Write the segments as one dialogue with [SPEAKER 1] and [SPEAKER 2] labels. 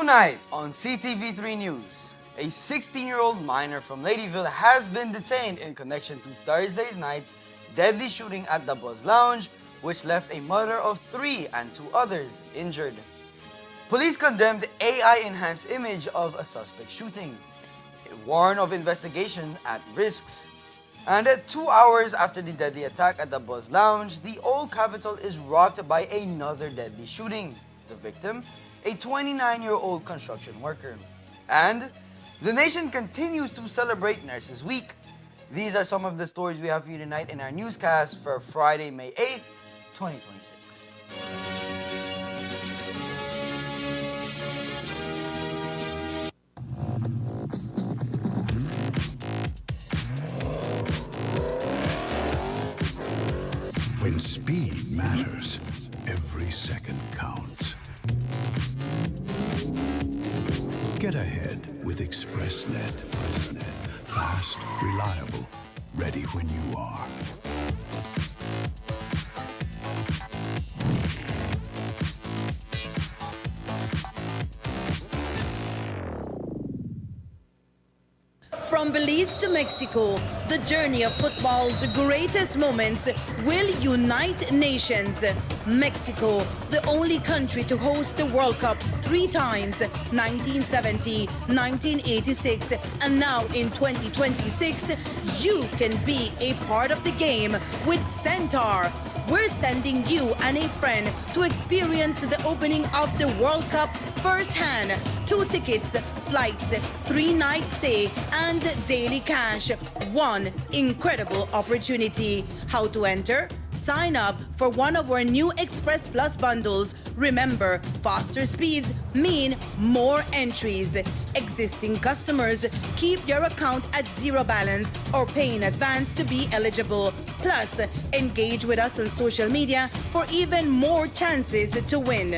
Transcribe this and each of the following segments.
[SPEAKER 1] Tonight on Ctv3 News, a 16-year-old minor from Ladyville has been detained in connection to Thursday's night's deadly shooting at the Buzz Lounge, which left a mother of 3 and 2 others injured. Police condemned AI-enhanced image of a suspect shooting. It warned of investigation at risks. And 2 hours after the deadly attack at the Buzz Lounge, the old Capitol is rocked by another deadly shooting. The victim, a 29-year-old construction worker. And the nation continues to celebrate Nurses Week. These are some of the stories we have for you tonight in our newscast for Friday, May 8th, 2026.
[SPEAKER 2] When speed matters, every second counts. Get ahead with ExpressNet. Fast, reliable, ready when you are.
[SPEAKER 3] From Belize to Mexico, the journey of football's greatest moments will unite nations. Mexico, the only country to host the World Cup 3 times, 1970, 1986, and now in 2026, you can be a part of the game with Centaur. We're sending you and a friend to experience the opening of the World Cup firsthand. 2 tickets, flights, 3-night stay, and daily cash. One incredible opportunity. How to enter? Sign up for one of our new Express Plus bundles. Remember, faster speeds mean more entries. Existing customers, keep your account at 0 balance or pay in advance to be eligible. Plus, engage with us on social media for even more chances to win.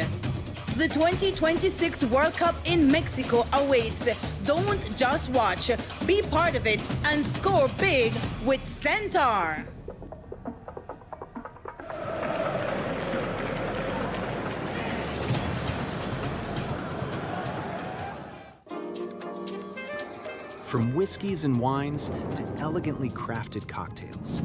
[SPEAKER 3] The 2026 World Cup in Mexico awaits. Don't just watch, be part of it and score big with Centaur.
[SPEAKER 4] From whiskeys and wines to elegantly crafted cocktails.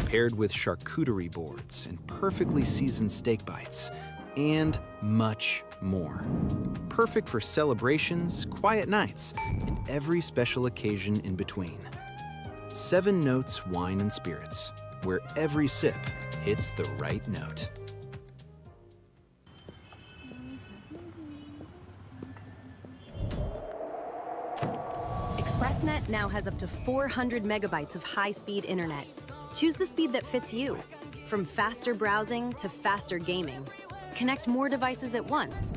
[SPEAKER 4] Paired with charcuterie boards and perfectly seasoned steak bites, and much more. Perfect for celebrations, quiet nights, and every special occasion in between. 7 Notes Wine and Spirits, where every sip hits the right note.
[SPEAKER 5] ExpressNet now has up to 400 megabytes of high-speed internet. Choose the speed that fits you, from faster browsing to faster gaming. Connect more devices at once,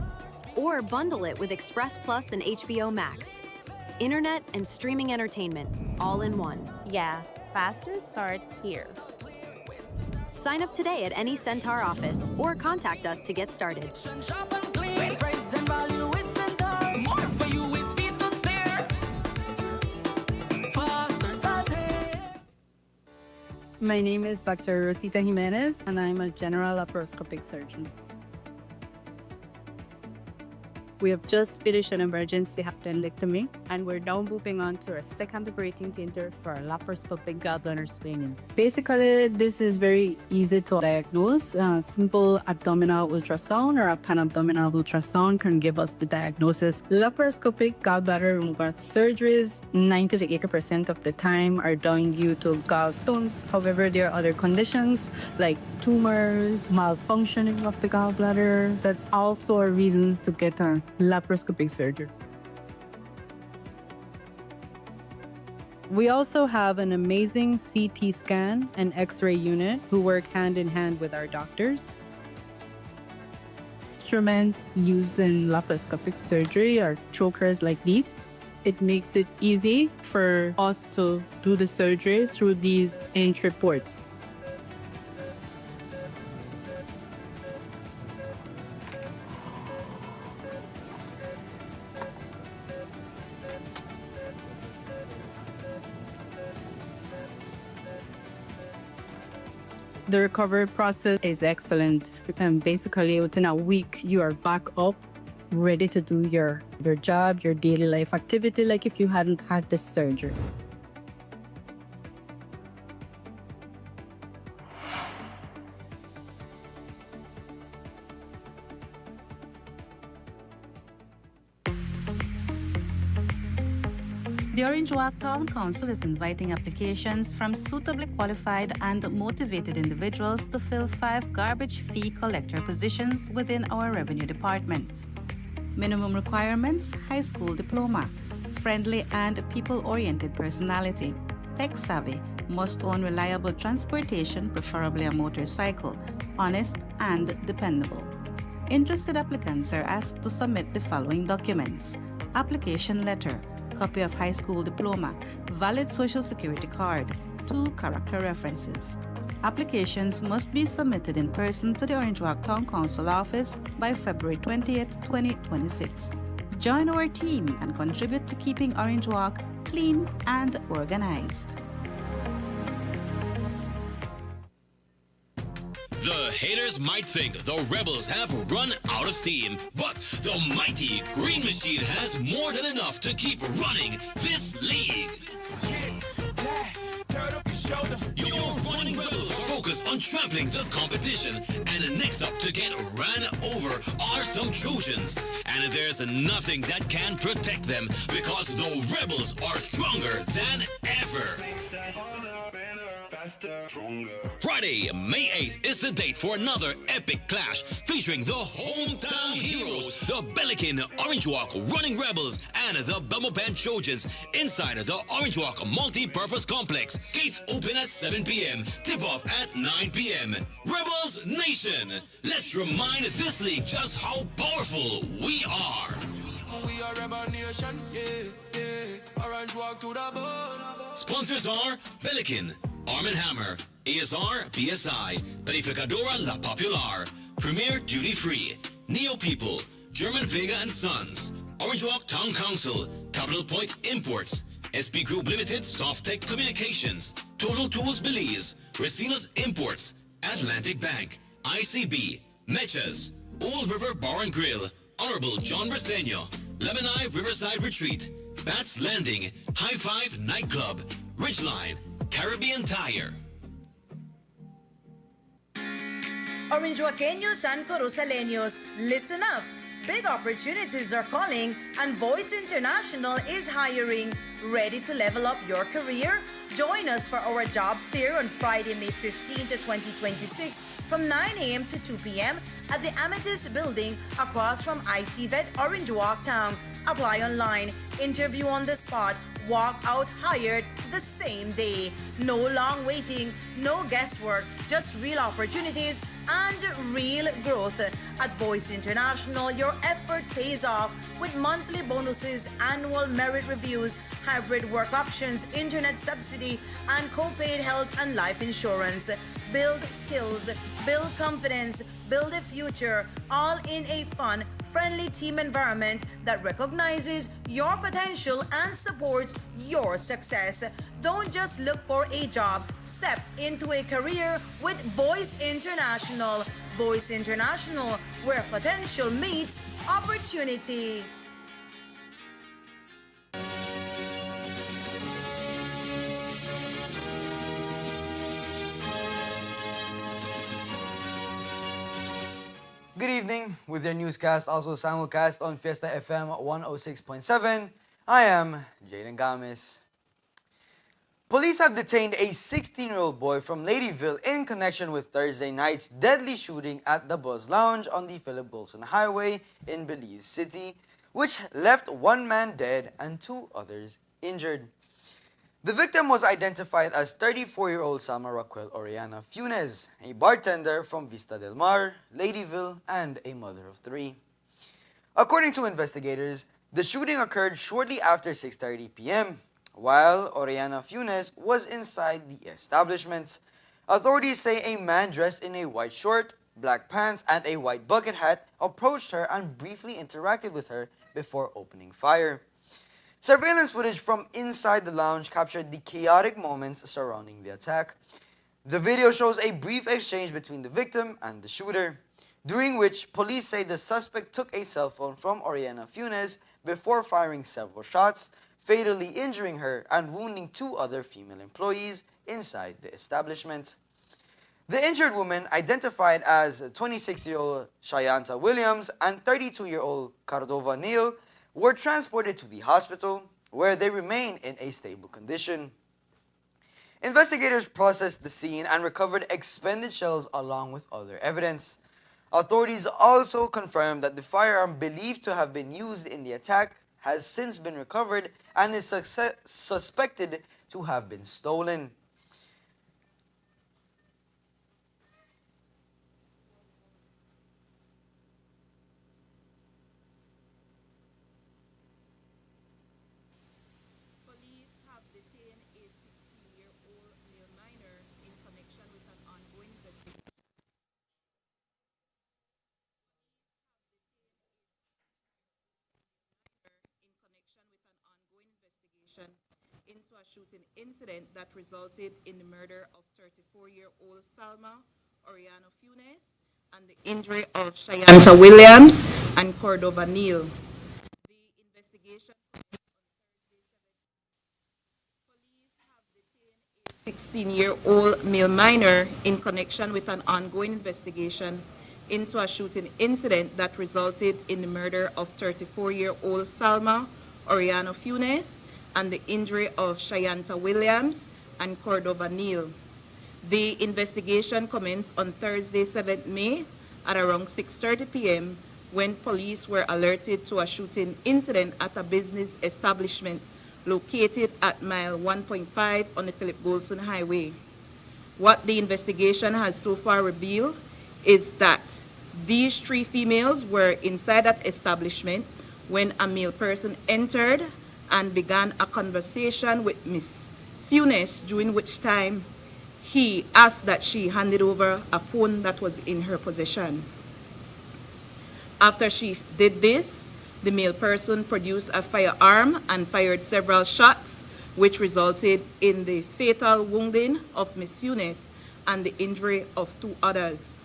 [SPEAKER 5] or bundle it with Express Plus and HBO Max. Internet and streaming entertainment, all in one.
[SPEAKER 6] Yeah, faster starts here.
[SPEAKER 5] Sign up today at any Centaur office or contact us to get started.
[SPEAKER 7] My name is Dr. Rosita Jimenez, and I'm a general laparoscopic surgeon. We have just finished an emergency appendectomy, and we're now moving on to our second operating theater for our laparoscopic gallbladder screening. Basically, this is very easy to diagnose. Simple abdominal ultrasound or a pan-abdominal ultrasound can give us the diagnosis. Laparoscopic gallbladder removal surgeries, 90 to 80% of the time, are done due to gallstones. However, there are other conditions like tumors, malfunctioning of the gallbladder that also are reasons to get a laparoscopic surgery. We also have an amazing CT scan and X-ray unit who work hand in hand with our doctors. Instruments used in laparoscopic surgery are chokers like these. It makes it easy for us to do the surgery through these entry ports. The recovery process is excellent. And basically, within a week, you are back up, ready to do your job, your daily life activity, like if you hadn't had this surgery.
[SPEAKER 8] The Orange Walk Town Council is inviting applications from suitably qualified and motivated individuals to fill 5 garbage fee collector positions within our revenue department. Minimum requirements: high school diploma, friendly and people-oriented personality, tech-savvy, must own reliable transportation, preferably a motorcycle, honest and dependable. Interested applicants are asked to submit the following documents: application letter, copy of high school diploma, valid social security card, 2 character references. Applications must be submitted in person to the Orange Walk Town Council office by February 20th, 2026. Join our team and contribute to keeping Orange Walk clean and organized.
[SPEAKER 9] The haters might think the Rebels have run out of steam, but the mighty Green Machine has more than enough to keep running this league. Your running Rebels focus on trampling the competition, and next up to get ran over are some Trojans. And there's nothing that can protect them because the Rebels are stronger than ever. Friday, May 8th is the date for another epic clash featuring the hometown heroes, the Pelican Orange Walk Running Rebels and the Belmopan Trojans inside the Orange Walk Multi-Purpose Complex. Gates open at 7 p.m., tip-off at 9 p.m. Rebels Nation, let's remind this league just how powerful we are. We are Rebel Nation, yeah. Orange Walk to the bone. Sponsors are Pelican, Arm & Hammer, ASR, BSI, Panificadora La Popular, Premier Duty Free, Neo People, German Vega & Sons, Orange Walk Town Council, Capital Point Imports, SP Group Limited, Softtech Communications, Total Tools Belize, Racina's Imports, Atlantic Bank, ICB, Mechas, Old River Bar and Grill, Honorable John Briseño, Lemonade Riverside Retreat, Bats Landing, High Five Nightclub, Ridgeline, Caribbean Tire.
[SPEAKER 3] Orange Waqueños and Corozaleños, listen up. Big opportunities are calling and Voice International is hiring. Ready to level up your career? Join us for our job fair on Friday, May 15 to 2026 from 9 a.m. to 2 p.m. at the Amethyst Building across from ITVET Orange Walk Town. Apply online, interview on the spot, walk out hired the same day. No long waiting, no guesswork, just real opportunities and real growth. At Voice International, your effort pays off with monthly bonuses, annual merit reviews, hybrid work options, internet subsidy, and co-paid health and life insurance. Build skills, build confidence, build a future, all in a fun, friendly team environment that recognizes your potential and supports your success. Don't just look for a job, step into a career with Voice International. Voice International, where potential meets opportunity.
[SPEAKER 1] Good evening, with your newscast also simulcast on Fiesta FM 106.7. I am Jaden Gamis. Police have detained a 16-year-old boy from Ladyville in connection with Thursday night's deadly shooting at the Buzz Lounge on the Philip Bolson Highway in Belize City, which left one man dead and 2 others injured. The victim was identified as 34-year-old Salma Raquel Oriana Funes, a bartender from Vista del Mar, Ladyville, and a mother of 3. According to investigators, the shooting occurred shortly after 6:30 p.m., while Oriana Funes was inside the establishment. Authorities say a man dressed in a white short, black pants, and a white bucket hat approached her and briefly interacted with her before opening fire. Surveillance footage from inside the lounge captured the chaotic moments surrounding the attack. The video shows a brief exchange between the victim and the shooter, during which police say the suspect took a cell phone from Oriana Funes before firing several shots, fatally injuring her and wounding two other female employees inside the establishment. The injured woman, identified as 26-year-old Shayanta Williams and 32-year-old Cordova Neal, were transported to the hospital, where they remain in a stable condition. Investigators processed the scene and recovered expended shells along with other evidence. Authorities also confirmed that the firearm believed to have been used in the attack has since been recovered and is suspected to have been stolen.
[SPEAKER 10] Police have detained a 16-year-old male minor in connection with an ongoing investigation. Into a shooting incident that resulted in the murder of 34-year-old Salma Oriano Funes and the injury of Shayanta Williams and Cordova Neal. The investigation 16-year-old male minor in connection with an ongoing investigation into a shooting incident that resulted in the murder of 34-year-old Salma Oriano Funes and the injury of Shayanta Williams and Cordova Neal. The investigation commenced on Thursday, 7th May at around 6:30 p.m. when police were alerted to a shooting incident at a business establishment located at mile 1.5 on the Philip Bolson Highway. What the investigation has so far revealed is that these three females were inside that establishment when a male person entered and began a conversation with Miss Funes, during which time he asked that she handed over a phone that was in her possession. After she did this, the male person produced a firearm and fired several shots, which resulted in the fatal wounding of Miss Funes and the injury of two others.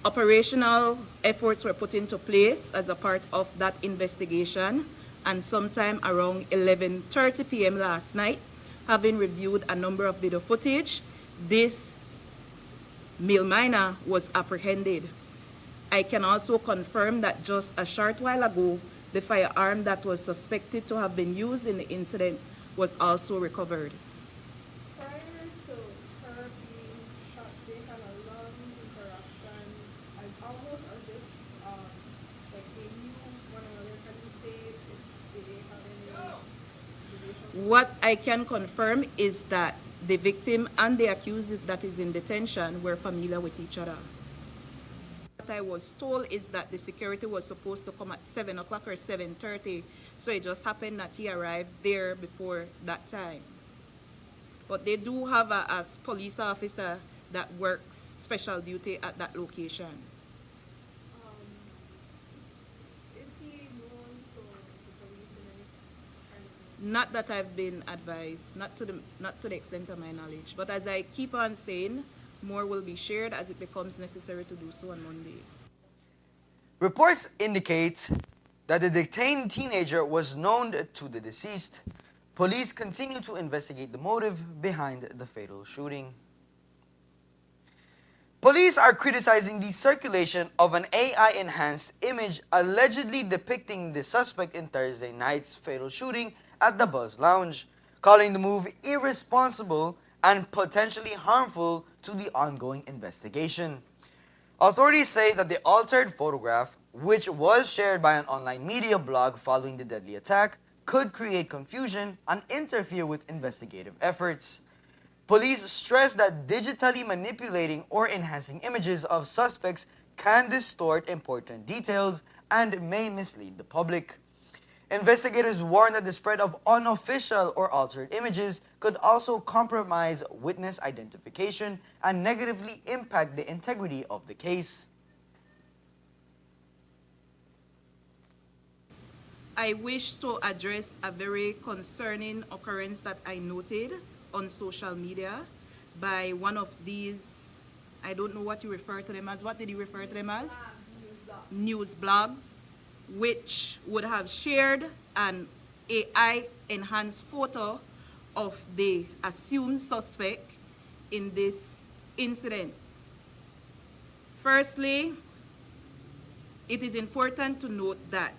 [SPEAKER 10] Operational efforts were put into place as a part of that investigation, and sometime around 11:30 p.m. last night, having reviewed a number of video footage, this male minor was apprehended. I can also confirm that just a short while ago, the firearm that was suspected to have been used in the incident was also recovered.
[SPEAKER 11] Prior to her being shot, they had a long interaction, and almost as if like they knew one another. Can you say if they have any relation?
[SPEAKER 10] What I can confirm is that the victim and the accused that is in detention were familiar with each other. What I was told is that the security was supposed to come at 7 o'clock or 7:30, so it just happened that he arrived there before that time. But they do have a police officer that works special duty at that location.
[SPEAKER 11] Is he known to the police in any kind of?
[SPEAKER 10] Not that I've been advised, not to the extent of my knowledge. But as I keep on saying, more will be shared as it becomes necessary to do so on Monday.
[SPEAKER 1] Reports indicate that the detained teenager was known to the deceased. Police continue to investigate the motive behind the fatal shooting. Police are criticizing the circulation of an AI-enhanced image allegedly depicting the suspect in Thursday night's fatal shooting at the Buzz Lounge, calling the move irresponsible and potentially harmful to the ongoing investigation. Authorities say that the altered photograph, which was shared by an online media blog following the deadly attack, could create confusion and interfere with investigative efforts. Police stress that digitally manipulating or enhancing images of suspects can distort important details and may mislead the public. Investigators warn that the spread of unofficial or altered images could also compromise witness identification and negatively impact the integrity of the case.
[SPEAKER 10] I wish to address a very concerning occurrence that I noted on social media. by one of these, I don't know what you refer to them as. What did you refer to them as? News blogs, which would have shared an AI-enhanced photo of the assumed suspect in this incident. Firstly, it is important to note that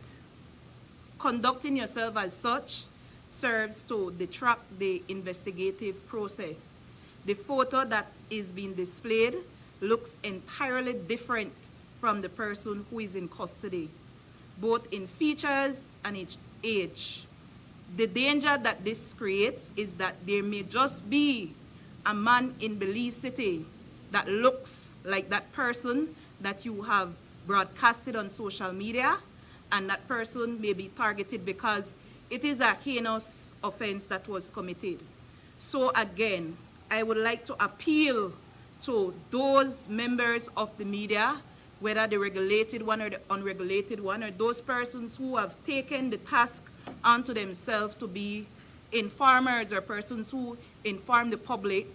[SPEAKER 10] conducting yourself as such serves to detract the investigative process. The photo that is being displayed looks entirely different from the person who is in custody, both in features and age. The danger that this creates is that there may just be a man in Belize City that looks like that person that you have broadcasted on social media, and that person may be targeted because it is a heinous offense that was committed. So again, I would like to appeal to those members of the media, whether the regulated one or the unregulated one, or those persons who have taken the task onto themselves to be informers or persons who inform the public,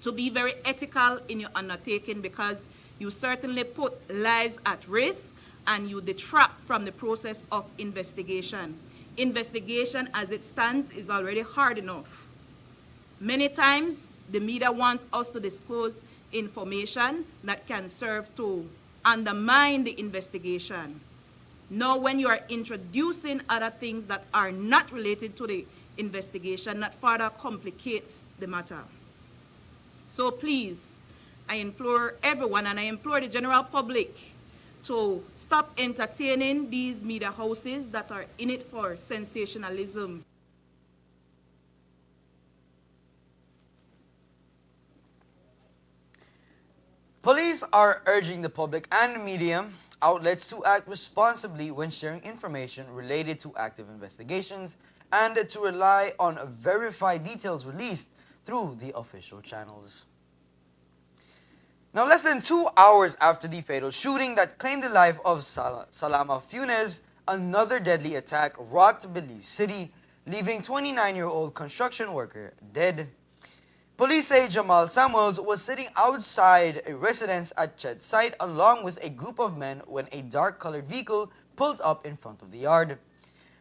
[SPEAKER 10] to be very ethical in your undertaking, because you certainly put lives at risk and you detract from the process of investigation. Investigation as it stands is already hard enough. Many times the media wants us to disclose information that can serve to undermine the investigation. Now, when you are introducing other things that are not related to the investigation, that further complicates the matter. So please, I implore everyone, and I implore the general public, to stop entertaining these media houses that are in it for sensationalism.
[SPEAKER 1] Police are urging the public and media outlets to act responsibly when sharing information related to active investigations and to rely on verified details released through the official channels. Now, less than 2 hours after the fatal shooting that claimed the life of Salama Funes, another deadly attack rocked Belize City, leaving 29-year-old construction worker dead. Police say Jamal Samuels was sitting outside a residence at Chet's site along with a group of men when a dark-colored vehicle pulled up in front of the yard.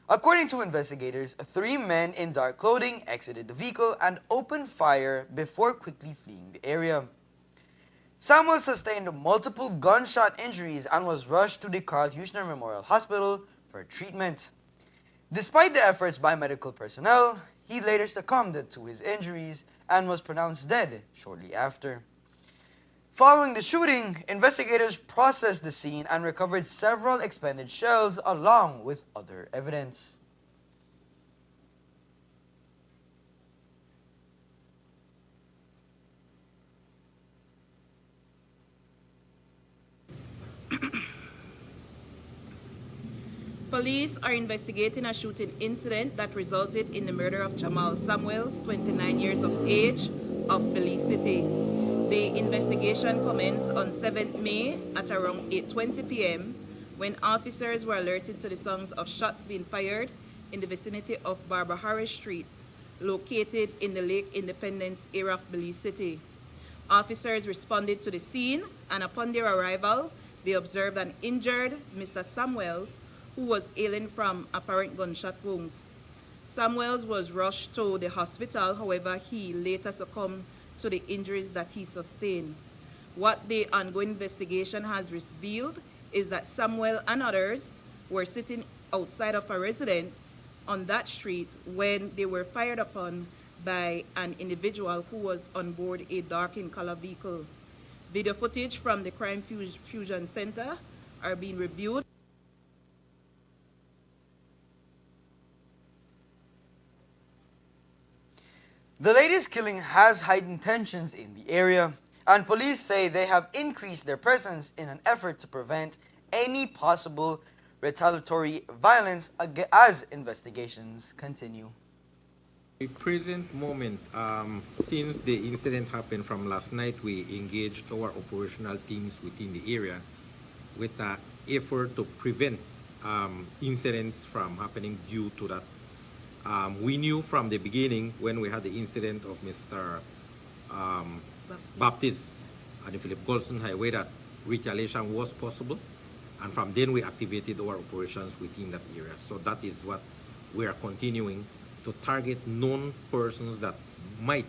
[SPEAKER 1] According to investigators, 3 men in dark clothing exited the vehicle and opened fire before quickly fleeing the area. Samuel sustained multiple gunshot injuries and was rushed to the Carl Huchner Memorial Hospital for treatment. Despite the efforts by medical personnel, he later succumbed to his injuries and was pronounced dead shortly after. Following the shooting, investigators processed the scene and recovered several expended shells along with other evidence.
[SPEAKER 10] Police are investigating a shooting incident that resulted in the murder of Jamal Samuels, 29 years of age, of Belize City. The investigation commenced on 7th May at around 8:20 p.m. when officers were alerted to the sounds of shots being fired in the vicinity of Barbara Harris Street, located in the Lake Independence area of Belize City. Officers responded to the scene, and upon their arrival, they observed an injured Mr. Samuels, who was ailing from apparent gunshot wounds. Samuels was rushed to the hospital, however, he later succumbed to the injuries that he sustained. What the ongoing investigation has revealed is that Samuel and others were sitting outside of a residence on that street when they were fired upon by an individual who was on board a dark-in-color vehicle. Video footage from the Crime Fusion Center are being reviewed.
[SPEAKER 1] The latest killing has heightened tensions in the area, and police say they have increased their presence in an effort to prevent any possible retaliatory violence as investigations continue.
[SPEAKER 12] The present moment, since the incident happened from last night, we engaged our operational teams within the area with an effort to prevent incidents from happening due to that. We knew from the beginning when we had the incident of Mr. Baptist and the Philip Golson Highway that retaliation was possible. And from then we activated our operations within that area. So that is what we are continuing to target known persons that might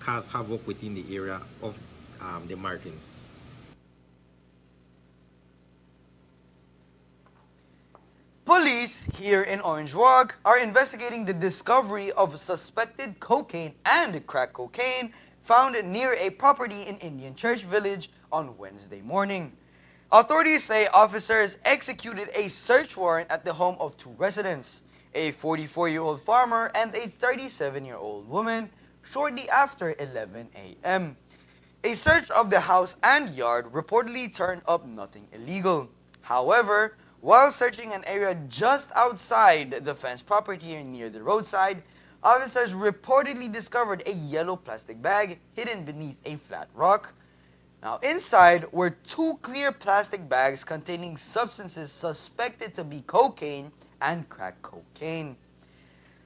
[SPEAKER 12] cause havoc within the area of the Martins.
[SPEAKER 1] Police here in Orange Walk are investigating the discovery of suspected cocaine and crack cocaine found near a property in Indian Church Village on Wednesday morning. Authorities say officers executed a search warrant at the home of two residents, a 44-year-old farmer and a 37-year-old woman, shortly after 11 a.m. A search of the house and yard reportedly turned up nothing illegal. However, while searching an area just outside the fenced property near the roadside, officers reportedly discovered a yellow plastic bag hidden beneath a flat rock. Now, inside were two clear plastic bags containing substances suspected to be cocaine and crack cocaine.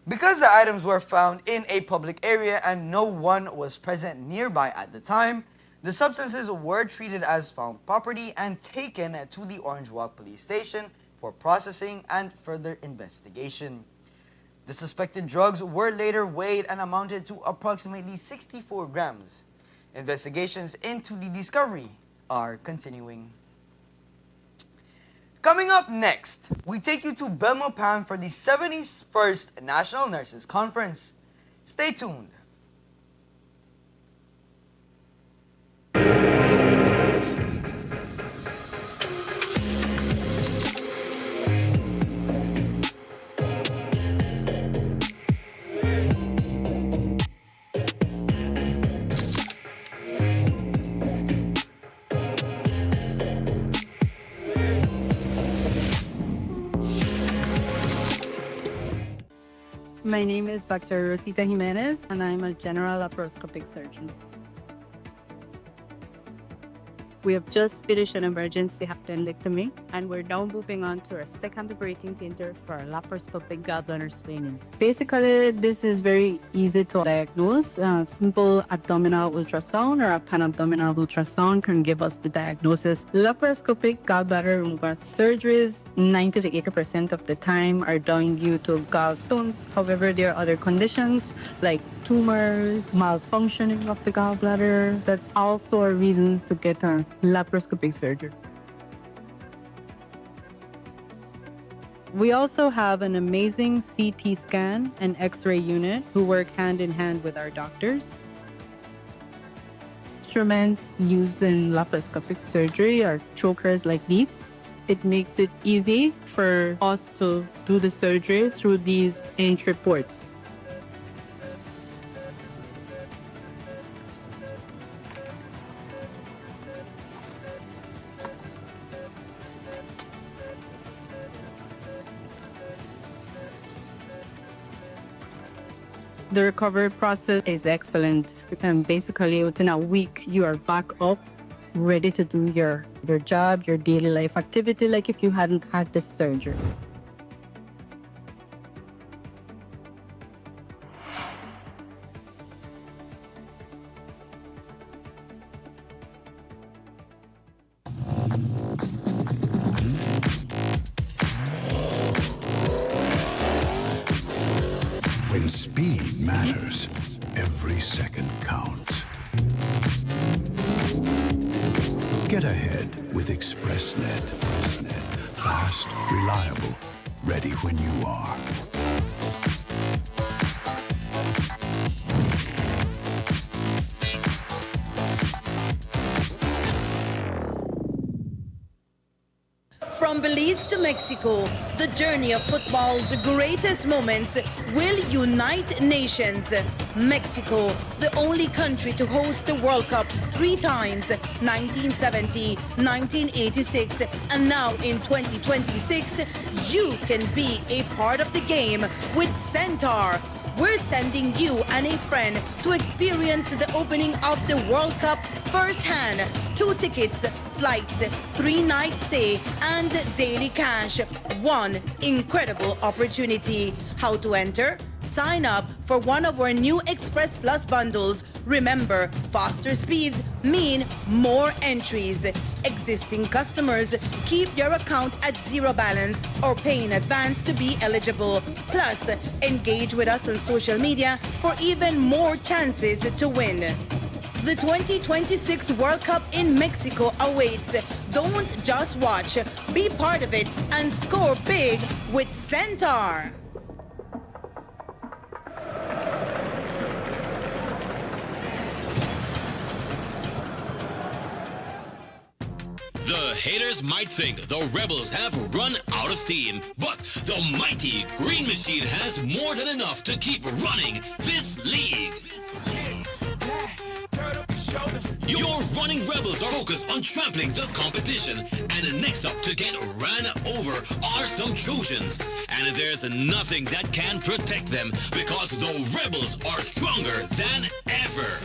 [SPEAKER 1] Because the items were found in a public area and no one was present nearby at the time, the substances were treated as found property and taken to the Orange Walk Police Station for processing and further investigation. The suspected drugs were later weighed and amounted to approximately 64 grams. Investigations into the discovery are continuing. Coming up next, we take you to Belmopan for the 71st National Nurses Conference. Stay tuned.
[SPEAKER 7] My name is Dr. Rosita Jimenez, and I'm a general laparoscopic surgeon. We have just finished an emergency appendectomy, and we're now moving on to our second operating theater for our laparoscopic gallbladder screening. Basically, this is very easy to diagnose. Simple abdominal ultrasound or a pan-abdominal ultrasound can give us the diagnosis. Laparoscopic gallbladder removal surgeries, 90 to 80% of the time, are done due to gallstones. However, there are other conditions like tumors, malfunctioning of the gallbladder that also are reasons to get a laparoscopic surgery. We also have an amazing CT scan and X-ray unit who work hand in hand with our doctors. Instruments used in laparoscopic surgery are chokers like these. It makes it easy for us to do the surgery through these entry ports. The recovery process is excellent. And basically, within a week, you are back up, ready to do your job, your daily life activity, like if you hadn't had this surgery.
[SPEAKER 2] When speed matters, every second counts. Get ahead with ExpressNet. Fast, reliable, ready when you are.
[SPEAKER 3] From Belize to Mexico, the journey of football's greatest moments will unite nations. Mexico, the only country to host the World Cup 3 times, 1970, 1986, and now in 2026, you can be a part of the game with Centaur. We're sending you and a friend to experience the opening of the World Cup firsthand. 2 tickets, flights, 3-night stay, and daily cash. One incredible opportunity. How to enter? Sign up for one of our new Express Plus bundles. Remember, faster speeds mean more entries. Existing customers, keep your account at zero balance or pay in advance to be eligible. Plus, engage with us on social media for even more chances to win. The 2026 World Cup in Mexico awaits. Don't just watch, be part of it and score big with Centaur.
[SPEAKER 9] The haters might think the Rebels have run out of steam, but the mighty Green Machine has more than enough to keep running this league. Your running Rebels are focused on trampling the competition, and next up to get ran over are some Trojans. And there's nothing that can protect them because the Rebels are stronger than ever.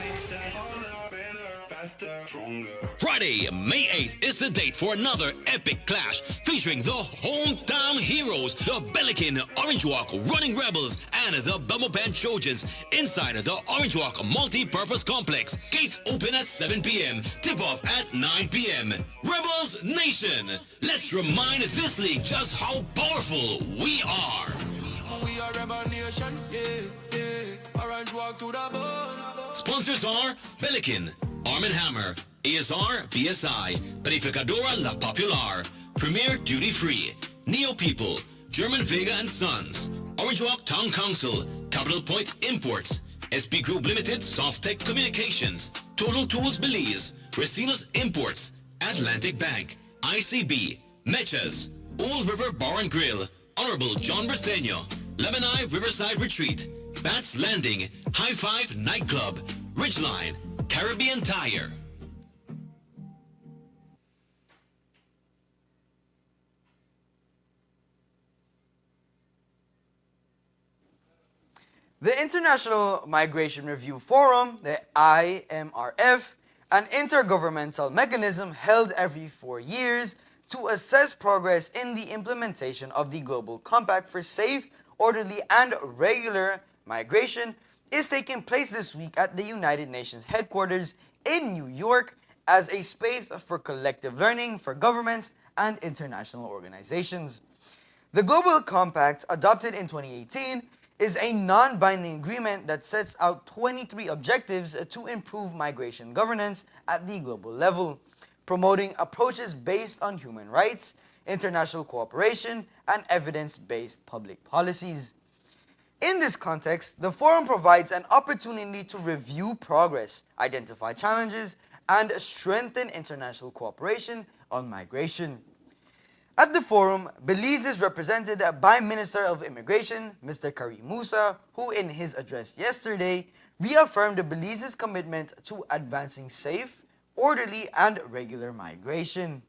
[SPEAKER 9] Friday, May 8th is the date for another epic clash featuring the hometown heroes, the Pelican Orange Walk Running Rebels and the Belmopan Trojans inside the Orange Walk Multi-Purpose Complex. Gates open at 7 p.m. Tip-off at 9 p.m. Rebels Nation, let's remind this league just how powerful we are. We are Rebel Nation, yeah. Orange Walk to the bone. Sponsors are Pelican, Arm & Hammer, ASR, BSI, Panificadora La Popular, Premier Duty Free, Neo People, German Vega and Sons, Orange Walk Town Council, Capital Point Imports, SP Group Limited, Softtech Communications, Total Tools Belize, Racina's Imports, Atlantic Bank, ICB, Mechas, Old River Bar and Grill, Honorable John Briseño, Lebanon Riverside Retreat, Bats Landing, High Five Nightclub, Ridgeline, Caribbean Tire.
[SPEAKER 1] The International Migration Review Forum, the IMRF, an intergovernmental mechanism held every 4 years to assess progress in the implementation of the Global Compact for safe, orderly, and regular migration, is taking place this week at the United Nations headquarters in New York as a space for collective learning for governments and international organizations. The Global Compact, adopted in 2018, is a non-binding agreement that sets out 23 objectives to improve migration governance at the global level, promoting approaches based on human rights, international cooperation, and evidence-based public policies. In this context, the forum provides an opportunity to review progress, identify challenges, and strengthen international cooperation on migration. At the forum, Belize is represented by Minister of Immigration, Mr. Karim Musa, who in his address yesterday reaffirmed Belize's commitment to advancing safe, orderly, and regular migration.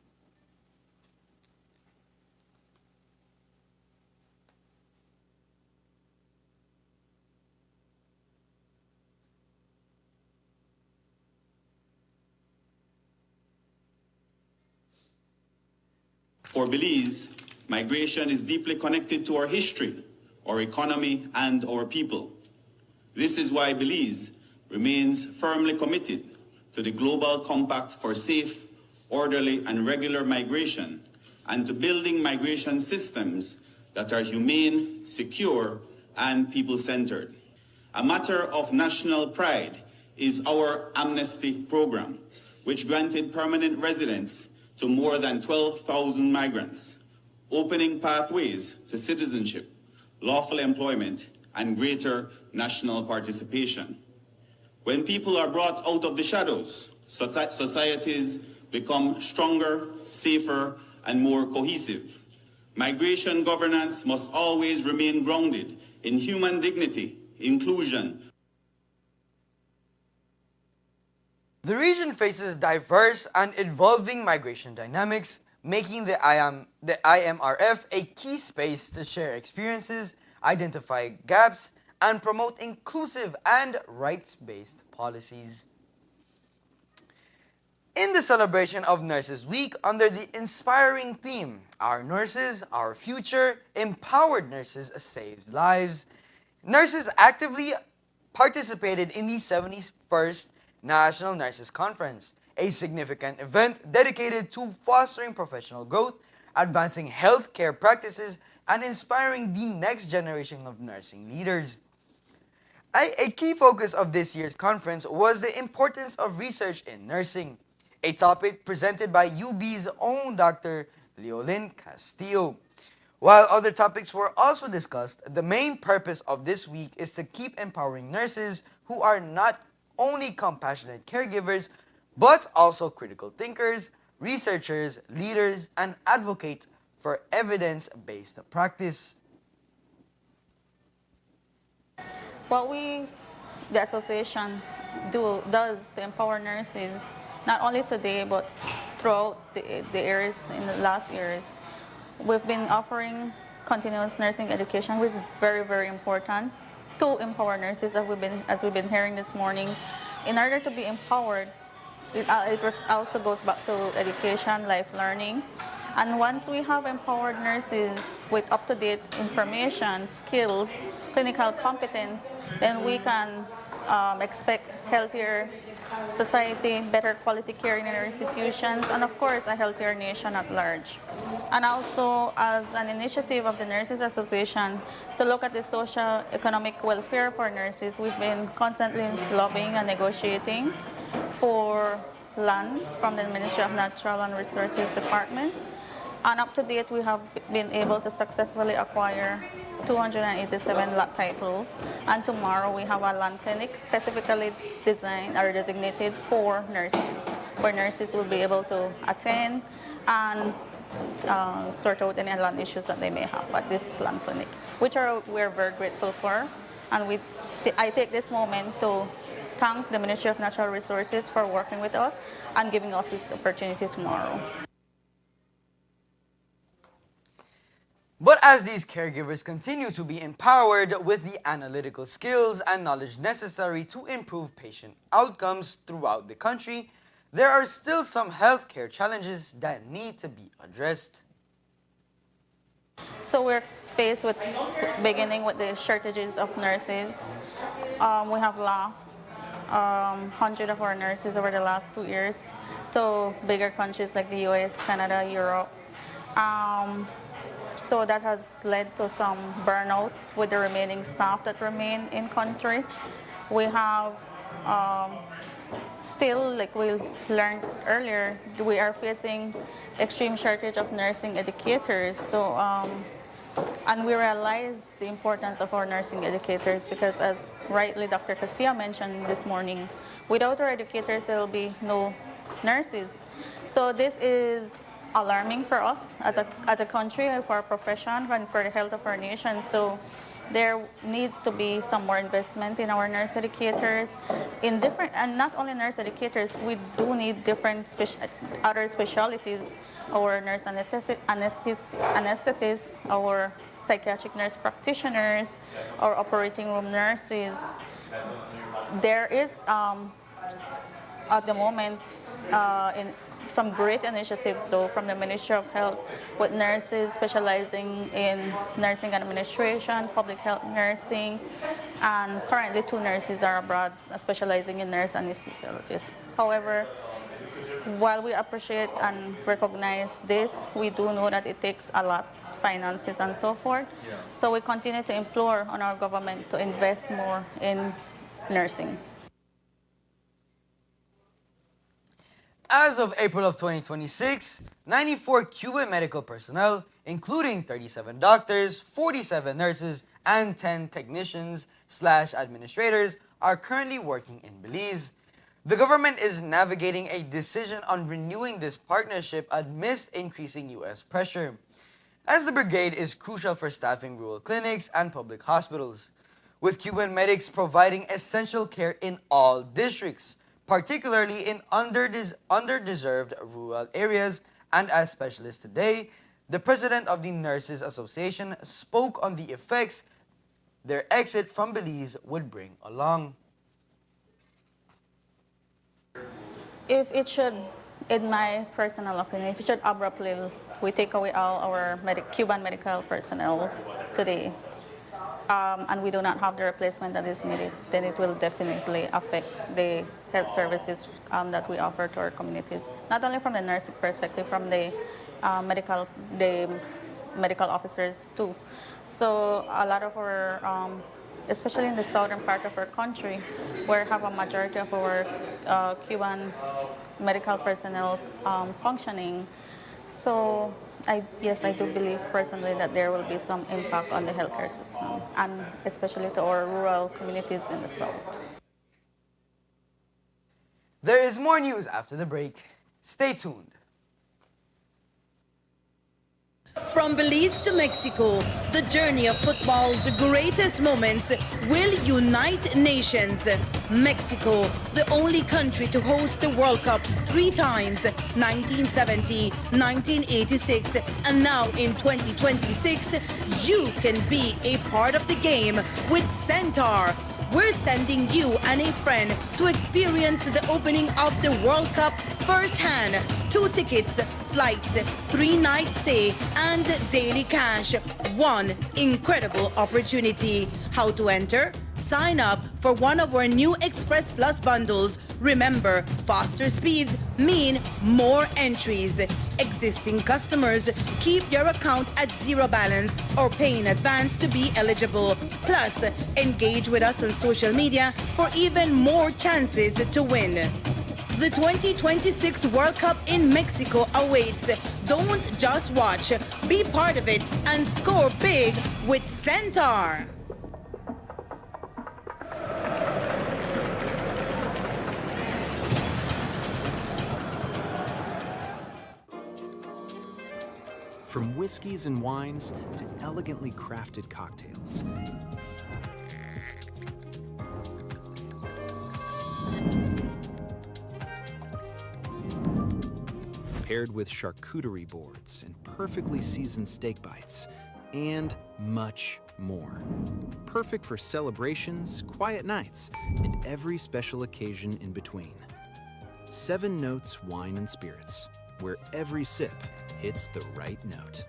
[SPEAKER 13] For Belize, migration is deeply connected to our history, our economy, and our people. This is why Belize remains firmly committed to the Global Compact for safe, orderly, and regular migration, and to building migration systems that are humane, secure, and people-centered. A matter of national pride is our amnesty program, which granted permanent residence to more than 12,000 migrants, opening pathways to citizenship, lawful employment, and greater national participation. When people are brought out of the shadows, societies become stronger, safer, and more cohesive. Migration governance must always remain grounded in human dignity, inclusion.
[SPEAKER 1] The region faces diverse and evolving migration dynamics, making the IMRF a key space to share experiences, identify gaps, and promote inclusive and rights-based policies. In the celebration of Nurses Week, under the inspiring theme, Our Nurses, Our Future, Empowered Nurses Saves Lives, Nurses actively participated in the 71st National Nurses Conference, a significant event dedicated to fostering professional growth, advancing healthcare practices, and inspiring the next generation of nursing leaders. A key focus of this year's conference was the importance of research in nursing, a topic presented by UB's own Dr. Leolyn Castillo. While other topics were also discussed, the main purpose of this week is to keep empowering nurses who are not only compassionate caregivers, but also critical thinkers, researchers, leaders, and advocates for evidence-based practice.
[SPEAKER 14] What the association, does to empower nurses, not only today, but throughout the years, in the last years, we've been offering continuous nursing education, which is very, very important to empower nurses, as we've been hearing this morning. In order to be empowered, it also goes back to education, life learning. And once we have empowered nurses with up-to-date information, skills, clinical competence, then we can expect healthier society, better quality care in our institutions, and of course a healthier nation at large. And also, as an initiative of the Nurses Association to look at the social economic welfare for nurses, we've been constantly lobbying and negotiating for land from the Ministry of Natural and Resources Department. And up to date, we have been able to successfully acquire 287 lot titles. And tomorrow we have a land clinic specifically designed or designated for nurses, where nurses will be able to attend and sort out any land issues that they may have at this land clinic, which we're very grateful for. And I take this moment to thank the Ministry of Natural Resources for working with us and giving us this opportunity tomorrow.
[SPEAKER 1] But as these caregivers continue to be empowered with the analytical skills and knowledge necessary to improve patient outcomes throughout the country, there are still some healthcare challenges that need to be addressed.
[SPEAKER 14] So we're faced with, beginning with the shortages of nurses. We have lost 100 of our nurses over the last 2 years to bigger countries like the US, Canada, Europe. So that has led to some burnout with the remaining staff that remain in country. We have still, like we learned earlier, we are facing extreme shortage of nursing educators. So, and we realize the importance of our nursing educators because, as rightly Dr. Castillo mentioned this morning, without our educators, there will be no nurses. So this is alarming for us as a country, for our profession, and for the health of our nation. So there needs to be some more investment in our nurse educators, in different, and not only nurse educators, we do need different other specialties, our nurse anesthetists, our psychiatric nurse practitioners, our operating room nurses. There is, at the moment, in some great initiatives, though, from the Ministry of Health with nurses specializing in nursing administration, public health nursing, and currently 2 nurses are abroad specializing in nurse anesthesiologists. However, while we appreciate and recognize this, we do know that it takes a lot, finances and so forth. So we continue to implore on our government to invest more in nursing.
[SPEAKER 1] As of April of 2026, 94 Cuban medical personnel, including 37 doctors, 47 nurses, and 10 technicians/administrators, are currently working in Belize. The government is navigating a decision on renewing this partnership amidst increasing U.S. pressure, as the brigade is crucial for staffing rural clinics and public hospitals, with Cuban medics providing essential care in all districts, particularly in underdeserved rural areas. And as specialist today, the president of the Nurses Association spoke on the effects their exit from Belize would bring along.
[SPEAKER 14] If it should, in my personal opinion, if it should abruptly, we take away all our Cuban medical personnel today, and we do not have the replacement that is needed, then it will definitely affect the health services that we offer to our communities. Not only from the nursing perspective, from the medical officers too. So a lot of our, especially in the southern part of our country, where we have a majority of our Cuban medical personnel functioning. So yes, I do believe personally that there will be some impact on the healthcare system, and especially to our rural communities in the south.
[SPEAKER 1] There is more news after the break. Stay tuned.
[SPEAKER 3] From Belize to Mexico, the journey of football's greatest moments will unite nations. Mexico, the only country to host the World Cup 3 times, 1970, 1986, and now in 2026, you can be a part of the game with Centaur. We're sending you and a friend to experience the opening of the World Cup firsthand. 2 tickets, flights, 3-night stay, and daily cash. One incredible opportunity. How to enter? Sign up for one of our new Express Plus bundles. Remember, faster speeds mean more entries. Existing customers, keep your account at 0 balance or pay in advance to be eligible. Plus, engage with us on social media for even more chances to win. The 2026 World Cup in Mexico awaits. Don't just watch, be part of it and score big with Centaur.
[SPEAKER 4] From whiskeys and wines to elegantly crafted cocktails. Paired with charcuterie boards and perfectly seasoned steak bites, and much more. Perfect for celebrations, quiet nights, and every special occasion in between. 7 Notes Wine and Spirits, where every sip hits the right note.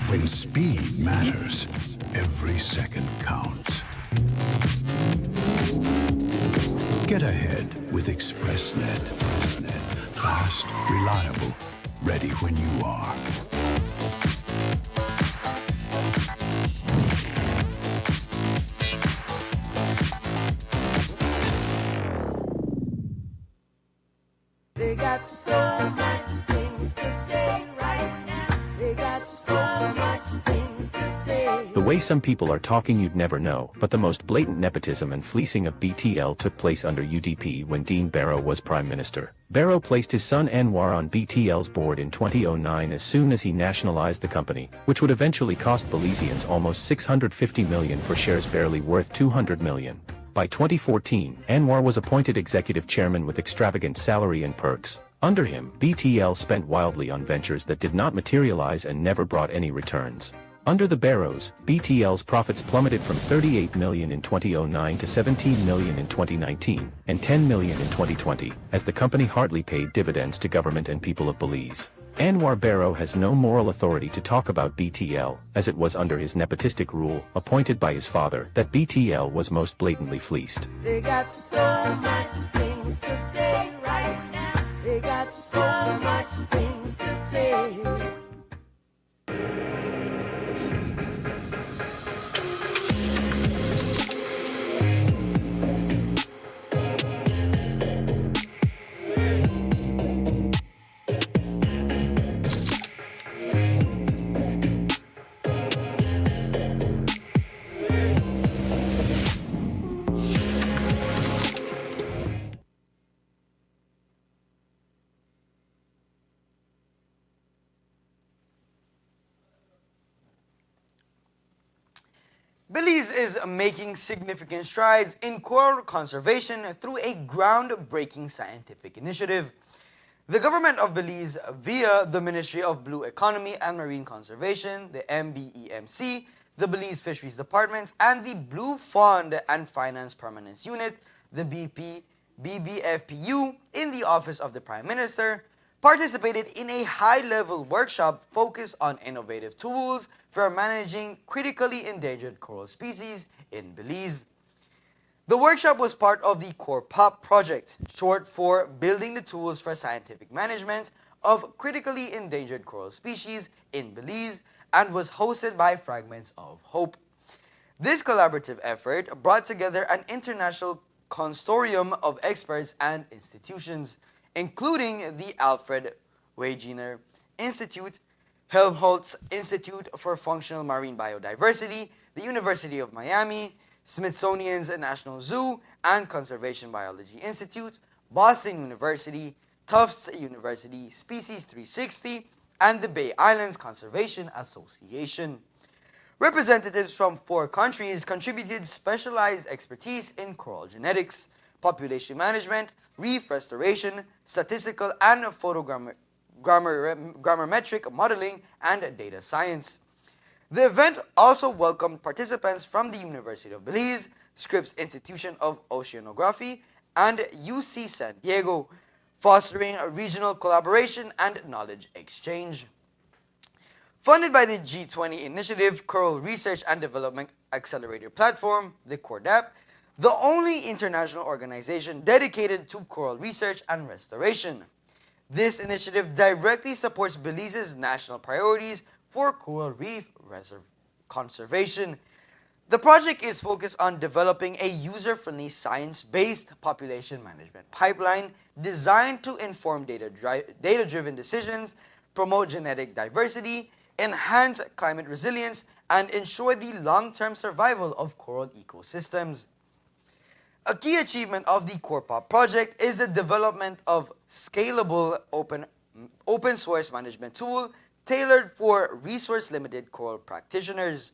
[SPEAKER 2] When speed matters, every second counts. Get ahead with ExpressNet. Fast, reliable, ready when you are.
[SPEAKER 15] They got so much things to say right now. They got so much things to say.
[SPEAKER 16] The way some people are talking you'd never know, but the most blatant nepotism and fleecing of BTL took place under UDP when Dean Barrow was Prime Minister. Barrow placed his son Anwar on BTL's board in 2009 as soon as he nationalized the company, which would eventually cost Belizeans almost $650 million for shares barely worth $200 million. By 2014, Anwar was appointed executive chairman with extravagant salary and perks. Under him, BTL spent wildly on ventures that did not materialize and never brought any returns. Under the Barrows, BTL's profits plummeted from $38 million in 2009 to $17 million in 2019, and $10 million in 2020, as the company hardly paid dividends to government and people of Belize. Anwar Barrow has no moral authority to talk about BTL, as it was under his nepotistic rule, appointed by his father, that BTL was most blatantly fleeced.
[SPEAKER 15] They got so much things to say right now. They got so much things to say.
[SPEAKER 1] Belize is making significant strides in coral conservation through a groundbreaking scientific initiative. The government of Belize, via the Ministry of Blue Economy and Marine Conservation, the MBEMC, the Belize Fisheries Departments, and the Blue Fund and Finance Permanence Unit, the BBFPU in the Office of the Prime Minister participated in a high-level workshop focused on innovative tools for managing critically endangered coral species in Belize. The workshop was part of the CORPOP project, short for Building the Tools for Scientific Management of Critically Endangered Coral Species in Belize, and was hosted by Fragments of Hope. This collaborative effort brought together an international consortium of experts and institutions, including the Alfred Wegener Institute, Helmholtz Institute for Functional Marine Biodiversity, the University of Miami, Smithsonian's National Zoo and Conservation Biology Institute, Boston University, Tufts University, Species 360, and the Bay Islands Conservation Association. Representatives from 4 countries contributed specialized expertise in coral genetics, population management, reef restoration, statistical and grammatometric modeling, and data science. The event also welcomed participants from the University of Belize, Scripps Institution of Oceanography, and UC San Diego, fostering a regional collaboration and knowledge exchange. Funded by the G20 Initiative Coral Research and Development Accelerator Platform, the CORDAP, the only international organization dedicated to coral research and restoration. This initiative directly supports Belize's national priorities for coral reef conservation. The project is focused on developing a user-friendly science-based population management pipeline designed to inform data-driven decisions, promote genetic diversity, enhance climate resilience, and ensure the long-term survival of coral ecosystems. A key achievement of the CORPOP project is the development of scalable open source management tool tailored for resource-limited coral practitioners.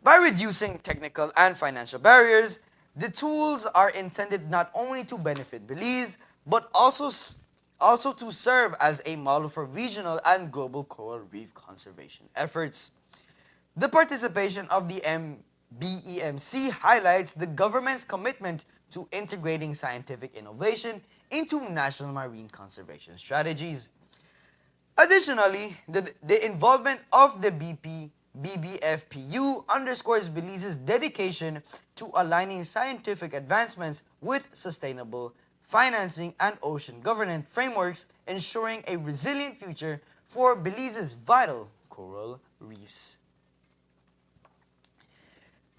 [SPEAKER 1] By reducing technical and financial barriers, the tools are intended not only to benefit Belize, but also to serve as a model for regional and global coral reef conservation efforts. The participation of the BEMC highlights the government's commitment to integrating scientific innovation into national marine conservation strategies. Additionally, the involvement of the BBFPU underscores Belize's dedication to aligning scientific advancements with sustainable financing and ocean governance frameworks, ensuring a resilient future for Belize's vital coral reefs.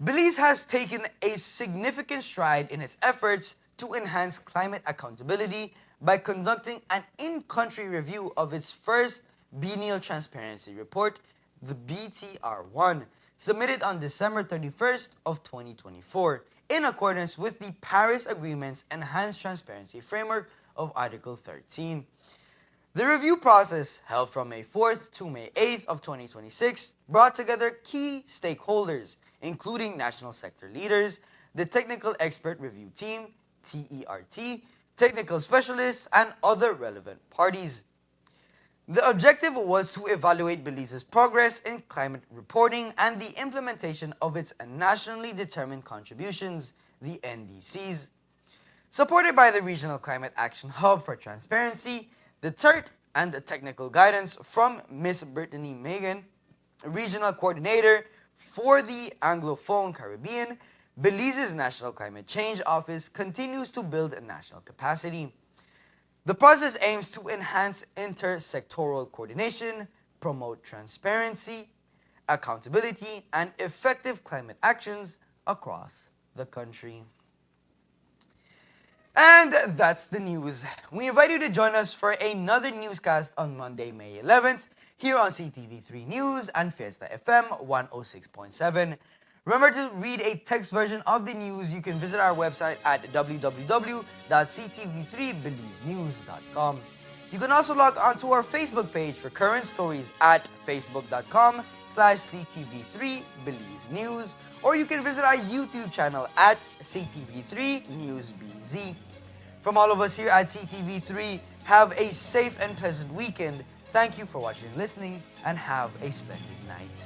[SPEAKER 1] Belize has taken a significant stride in its efforts to enhance climate accountability by conducting an in-country review of its first biennial transparency report, the BTR1, submitted on December 31st of 2024, in accordance with the Paris Agreement's Enhanced Transparency Framework of Article 13. The review process, held from May 4th to May 8th of 2026, brought together key stakeholders, including national sector leaders, the Technical Expert Review Team, TERT, technical specialists, and other relevant parties. The objective was to evaluate Belize's progress in climate reporting and the implementation of its nationally determined contributions, the NDCs. Supported by the Regional Climate Action Hub for Transparency, the TERT, and the technical guidance from Ms. Brittany Megan, Regional Coordinator for the Anglophone Caribbean, Belize's National Climate Change Office continues to build national capacity. The process aims to enhance intersectoral coordination, promote transparency, accountability, and effective climate actions across the country. And that's the news. We invite you to join us for another newscast on Monday, May 11th, here on Ctv3 News and Fiesta FM 106.7. Remember to read a text version of the news. You can visit our website at www.ctv3belizenews.com. You can also log on to our Facebook page for current stories at facebook.com/ctv3belizenews, or you can visit our YouTube channel at CTV3 News BZ. From all of us here at CTV3, have a safe and pleasant weekend. Thank you for watching and listening, and have a splendid night.